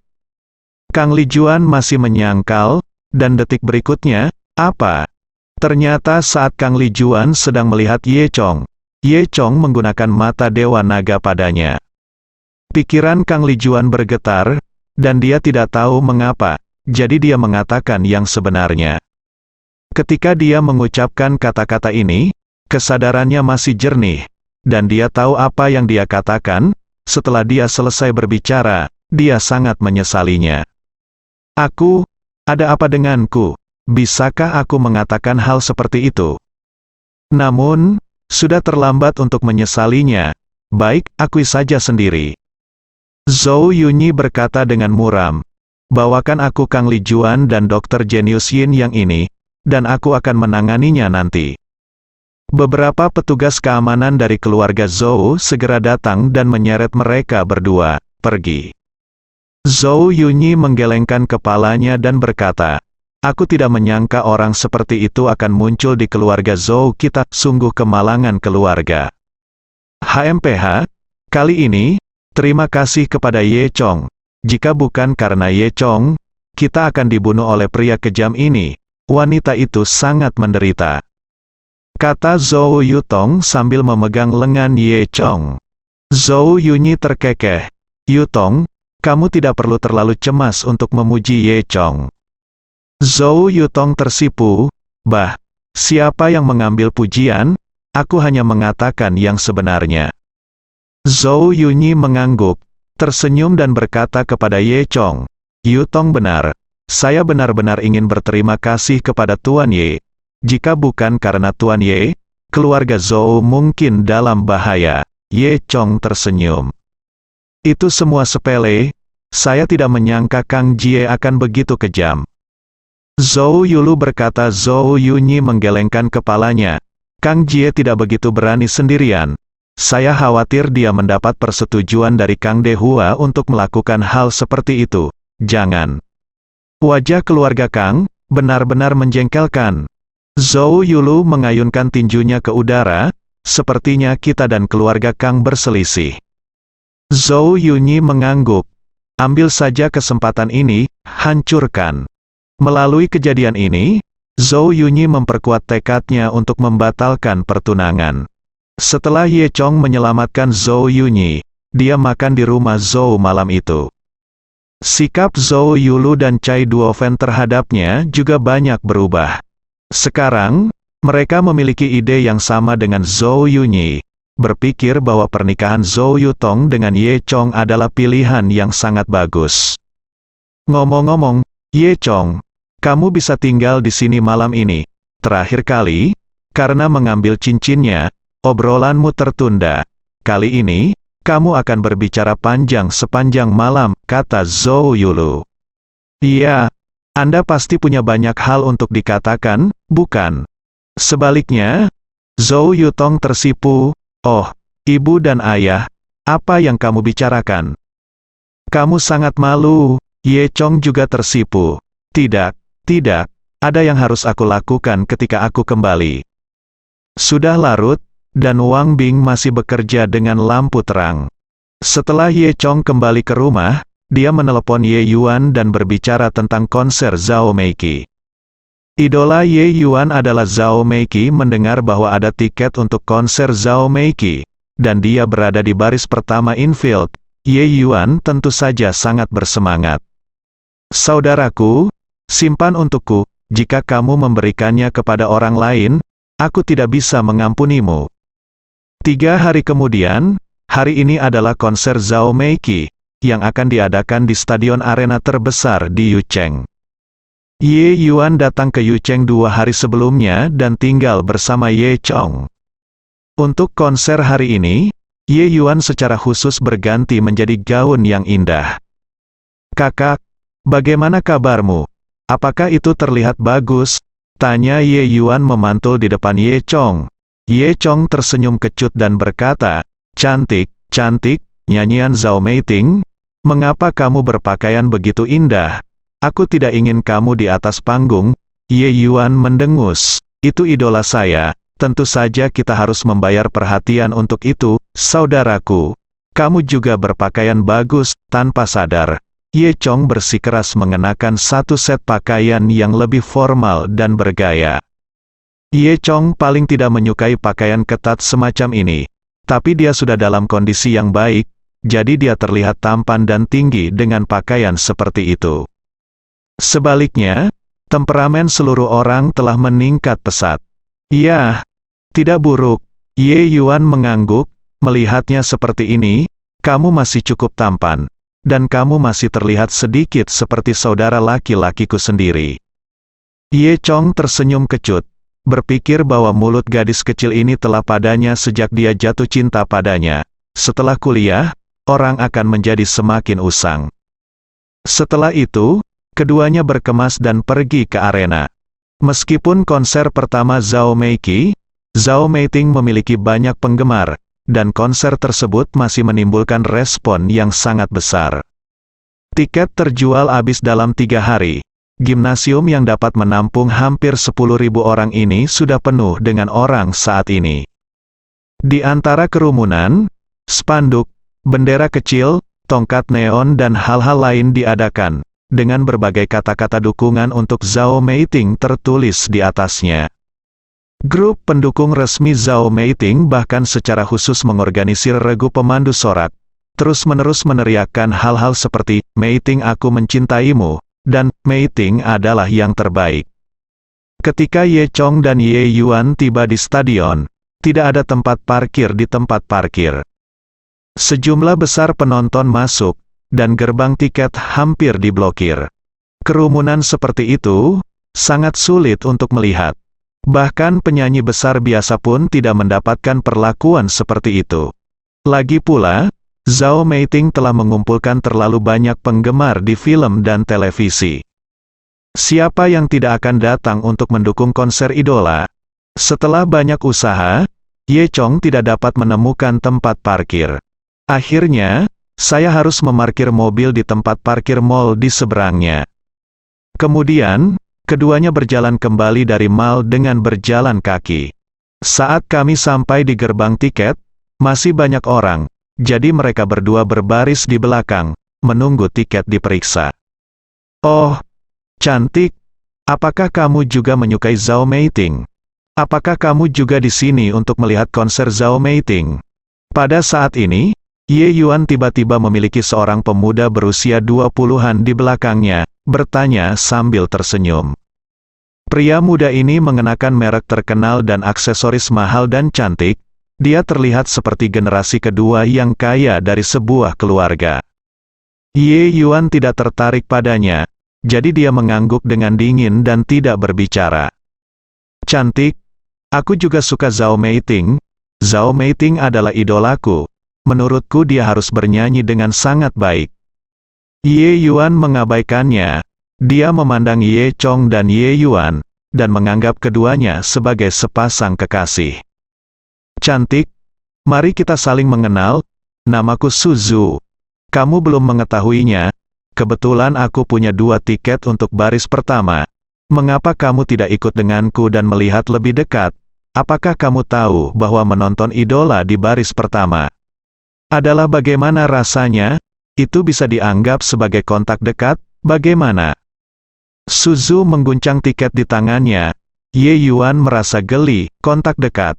B: Kang Li Juan masih menyangkal, dan detik berikutnya, apa? Ternyata saat Kang Li Juan sedang melihat Ye Chong menggunakan mata Dewa Naga padanya. Pikiran Kang Li Juan bergetar, dan dia tidak tahu mengapa, jadi dia mengatakan yang sebenarnya. Ketika dia mengucapkan kata-kata ini, kesadarannya masih jernih, dan dia tahu apa yang dia katakan. Setelah dia selesai berbicara, dia sangat menyesalinya. Ada apa denganku? Bisakah aku mengatakan hal seperti itu? Namun, sudah terlambat untuk menyesalinya. Baik, akui saja sendiri. Zhou Yunyi berkata dengan muram, bawakan aku Kang Li Juan dan Dr. Genius Yin yang ini, dan aku akan menanganinya nanti. Beberapa petugas keamanan dari keluarga Zhou segera datang dan menyeret mereka berdua pergi. Zhou Yunyi menggelengkan kepalanya dan berkata, aku tidak menyangka orang seperti itu akan muncul di keluarga Zhou kita, sungguh kemalangan keluarga. HMPH, kali ini, terima kasih kepada Ye Chong. Jika bukan karena Ye Chong, kita akan dibunuh oleh pria kejam ini. Wanita itu sangat menderita, kata Zhou Yutong sambil memegang lengan Ye Chong. Zhou Yunyi terkekeh. Yutong, kamu tidak perlu terlalu cemas untuk memuji Ye Chong. Zhou Yutong tersipu, siapa yang mengambil pujian? Aku hanya mengatakan yang sebenarnya. Zhou Yunyi mengangguk, tersenyum dan berkata kepada Ye Chong, Yutong benar. Saya benar-benar ingin berterima kasih kepada Tuan Ye. Jika bukan karena Tuan Ye, keluarga Zhou mungkin dalam bahaya. Ye Chong tersenyum. Itu semua sepele, saya tidak menyangka Kang Jie akan begitu kejam. Zhou Yulu berkata. Zhou Yunyi menggelengkan kepalanya. Kang Jie tidak begitu berani sendirian. Saya khawatir dia mendapat persetujuan dari Kang Dehua untuk melakukan hal seperti itu. Jangan. Wajah keluarga Kang benar-benar menjengkelkan. Zhou Yulu mengayunkan tinjunya ke udara, sepertinya kita dan keluarga Kang berselisih. Zhou Yunyi mengangguk. Ambil saja kesempatan ini, hancurkan. Melalui kejadian ini, Zhou Yunyi memperkuat tekadnya untuk membatalkan pertunangan. Setelah Ye Chong menyelamatkan Zhou Yunyi, dia makan di rumah Zhou malam itu. Sikap Zhou Yulu dan Cai Duofen terhadapnya juga banyak berubah. Sekarang, mereka memiliki ide yang sama dengan Zhou Yunyi, berpikir bahwa pernikahan Zhou Yutong dengan Ye Chong adalah pilihan yang sangat bagus. Ngomong-ngomong, Ye Chong, kamu bisa tinggal di sini malam ini. Terakhir kali, karena mengambil cincinnya, obrolanmu tertunda. Kali ini, kamu akan berbicara panjang sepanjang malam, kata Zhou Yulu. Iya, Anda pasti punya banyak hal untuk dikatakan, bukan? Sebaliknya, Zhou Yutong tersipu. Oh, ibu dan ayah, apa yang kamu bicarakan? Kamu sangat malu. Ye Chong juga tersipu. Tidak, ada yang harus aku lakukan ketika aku kembali. Sudah larut, dan Wang Bing masih bekerja dengan lampu terang. Setelah Ye Chong kembali ke rumah, dia menelepon Ye Yuan dan berbicara tentang konser Zhao Meiki. Idola Ye Yuan adalah Zhao Meiki mendengar bahwa ada tiket untuk konser Zhao Meiki, dan dia berada di baris pertama infield. Ye Yuan tentu saja sangat bersemangat. Saudaraku, simpan untukku, jika kamu memberikannya kepada orang lain, aku tidak bisa mengampunimu. 3 hari kemudian, hari ini adalah konser Zhao Meiki, yang akan diadakan di stadion arena terbesar di Yucheng. Ye Yuan datang ke Yucheng 2 hari sebelumnya dan tinggal bersama Ye Chong. Untuk konser hari ini, Ye Yuan secara khusus berganti menjadi gaun yang indah. Kakak, bagaimana kabarmu? Apakah itu terlihat bagus? Tanya Ye Yuan memantul di depan Ye Chong. Ye Chong tersenyum kecut dan berkata, cantik, nyanyian Zhao Meiting? Mengapa kamu berpakaian begitu indah? Aku tidak ingin kamu di atas panggung. Ye Yuan mendengus. Itu idola saya, tentu saja kita harus membayar perhatian untuk itu, saudaraku. Kamu juga berpakaian bagus." Tanpa sadar, Ye Chong bersikeras mengenakan satu set pakaian yang lebih formal dan bergaya. Ye Chong paling tidak menyukai pakaian ketat semacam ini, tapi dia sudah dalam kondisi yang baik, jadi dia terlihat tampan dan tinggi dengan pakaian seperti itu. Sebaliknya, temperamen seluruh orang telah meningkat pesat. "Ya, tidak buruk." Ye Yuan mengangguk, melihatnya seperti ini, "Kamu masih cukup tampan, dan kamu masih terlihat sedikit seperti saudara laki-lakiku sendiri." Ye Chong tersenyum kecut, berpikir bahwa mulut gadis kecil ini telah padanya sejak dia jatuh cinta padanya. Setelah kuliah, orang akan menjadi semakin usang. Setelah itu, keduanya berkemas dan pergi ke arena. Meskipun konser pertama Zhao Meiki, Zhao Meiting memiliki banyak penggemar, dan konser tersebut masih menimbulkan respon yang sangat besar. Tiket terjual habis dalam 3 hari. Gimnasium yang dapat menampung hampir 10.000 orang ini sudah penuh dengan orang saat ini. Di antara kerumunan, spanduk, bendera kecil, tongkat neon dan hal-hal lain diadakan, dengan berbagai kata-kata dukungan untuk Zhao Meiting tertulis di atasnya. Grup pendukung resmi Zhao Meiting bahkan secara khusus mengorganisir regu pemandu sorak, terus-menerus meneriakkan hal-hal seperti, "Meiting, aku mencintaimu," dan "Meiting adalah yang terbaik." Ketika Ye Chong dan Ye Yuan tiba di stadion, tidak ada tempat parkir di tempat parkir. Sejumlah besar penonton masuk, dan gerbang tiket hampir diblokir. Kerumunan seperti itu sangat sulit untuk melihat. Bahkan penyanyi besar biasa pun tidak mendapatkan perlakuan seperti itu. Lagi pula, Zhao Meiting telah mengumpulkan terlalu banyak penggemar di film dan televisi. Siapa yang tidak akan datang untuk mendukung konser idola? Setelah banyak usaha, Ye Chong tidak dapat menemukan tempat parkir. Akhirnya, saya harus memarkir mobil di tempat parkir mall di seberangnya. Kemudian, keduanya berjalan kembali dari mall dengan berjalan kaki. Saat kami sampai di gerbang tiket, masih banyak orang, jadi mereka berdua berbaris di belakang, menunggu tiket diperiksa. "Oh, cantik. Apakah kamu juga menyukai Zhao Meiting? Apakah kamu juga di sini untuk melihat konser Zhao Meiting?" Pada saat ini, Ye Yuan tiba-tiba memiliki seorang pemuda berusia 20-an di belakangnya, bertanya sambil tersenyum. Pria muda ini mengenakan merek terkenal dan aksesoris mahal dan cantik. Dia terlihat seperti generasi kedua yang kaya dari sebuah keluarga. Ye Yuan tidak tertarik padanya, jadi dia mengangguk dengan dingin dan tidak berbicara. "Cantik. Aku juga suka Zhao Meiting. Zhao Meiting adalah idolaku. Menurutku dia harus bernyanyi dengan sangat baik." Ye Yuan mengabaikannya. Dia memandang Ye Chong dan Ye Yuan, dan menganggap keduanya sebagai sepasang kekasih. "Cantik. Mari kita saling mengenal. Namaku Suzu. Kamu belum mengetahuinya. Kebetulan aku punya 2 tiket untuk baris pertama. Mengapa kamu tidak ikut denganku dan melihat lebih dekat? Apakah kamu tahu bahwa menonton idola di baris pertama adalah bagaimana rasanya? Itu bisa dianggap sebagai kontak dekat, bagaimana?" Suzu mengguncang tiket di tangannya. Ye Yuan merasa geli, kontak dekat.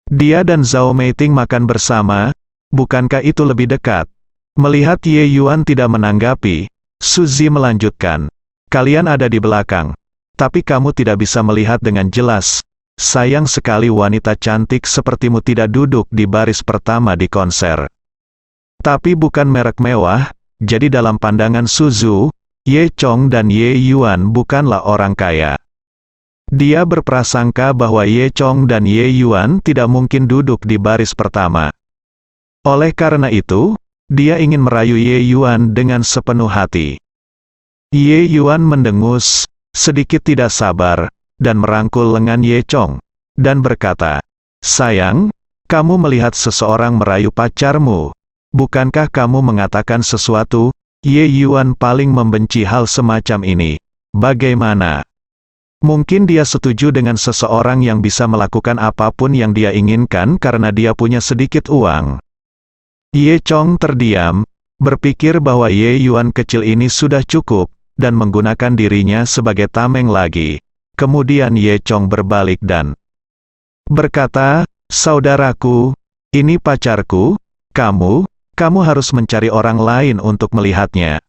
B: Dia dan Zhao Meiting makan bersama, bukankah itu lebih dekat? Melihat Ye Yuan tidak menanggapi, Suzy melanjutkan, "Kalian ada di belakang, tapi kamu tidak bisa melihat dengan jelas. Sayang sekali wanita cantik sepertimu tidak duduk di baris pertama di konser. Tapi bukan merek mewah, jadi dalam pandangan Suzu, Ye Chong dan Ye Yuan bukanlah orang kaya." Dia berprasangka bahwa Ye Chong dan Ye Yuan tidak mungkin duduk di baris pertama. Oleh karena itu, dia ingin merayu Ye Yuan dengan sepenuh hati. Ye Yuan mendengus, sedikit tidak sabar, dan merangkul lengan Ye Chong, dan berkata, "Sayang, kamu melihat seseorang merayu pacarmu. Bukankah kamu mengatakan sesuatu?" Ye Yuan paling membenci hal semacam ini. "Bagaimana? Mungkin dia setuju dengan seseorang yang bisa melakukan apapun yang dia inginkan karena dia punya sedikit uang. Ye Chong terdiam, berpikir bahwa Ye Yuan kecil ini sudah cukup, dan menggunakan dirinya sebagai tameng lagi. Kemudian Ye Chong berbalik dan berkata, "Saudaraku, ini pacarku, kamu harus mencari orang lain untuk melihatnya.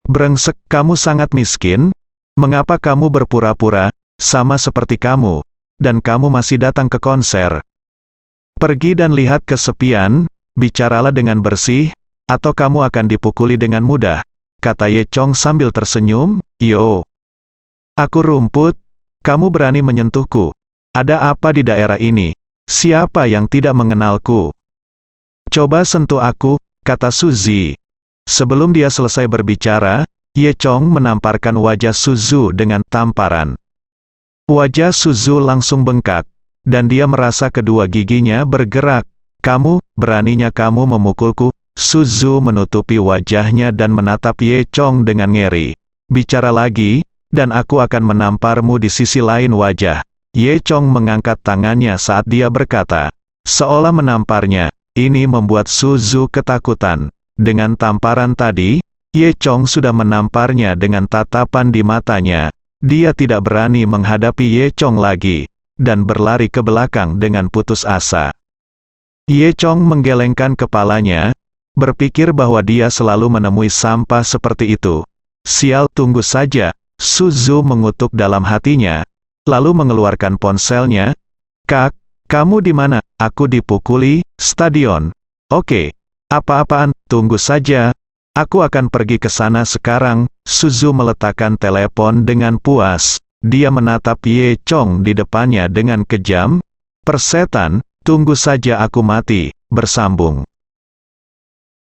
B: Brengsek, kamu sangat miskin. Mengapa kamu berpura-pura, sama seperti kamu, dan kamu masih datang ke konser? Pergi dan lihat kesepian, bicaralah dengan bersih, atau kamu akan dipukuli dengan mudah," kata Ye Chong sambil tersenyum. "Yo, aku rumput, kamu berani menyentuhku. Ada apa di daerah ini? Siapa yang tidak mengenalku? Coba sentuh aku," kata Suzy. Sebelum dia selesai berbicara, Ye Chong menamparkan wajah Suzu dengan tamparan. Wajah Suzu langsung bengkak, dan dia merasa kedua giginya bergerak. Beraninya kamu memukulku?" Suzu menutupi wajahnya dan menatap Ye Chong dengan ngeri. "Bicara lagi, dan aku akan menamparmu di sisi lain wajah." Ye Chong mengangkat tangannya saat dia berkata, seolah menamparnya. Ini membuat Suzu ketakutan. Dengan tamparan tadi, Ye Chong sudah menamparnya dengan tatapan di matanya. Dia tidak berani menghadapi Ye Chong lagi, dan berlari ke belakang dengan putus asa. Ye Chong menggelengkan kepalanya, berpikir bahwa dia selalu menemui sampah seperti itu. "Sial, tunggu saja," Suzu mengutuk dalam hatinya, lalu mengeluarkan ponselnya. "Kak, kamu di mana?" "Aku dipukuli, stadion." "Oke, apa-apaan, tunggu saja. Aku akan pergi ke sana sekarang." Suzu meletakkan telepon dengan puas. Dia menatap Ye Chong di depannya dengan kejam. "Persetan, tunggu saja aku mati." Bersambung.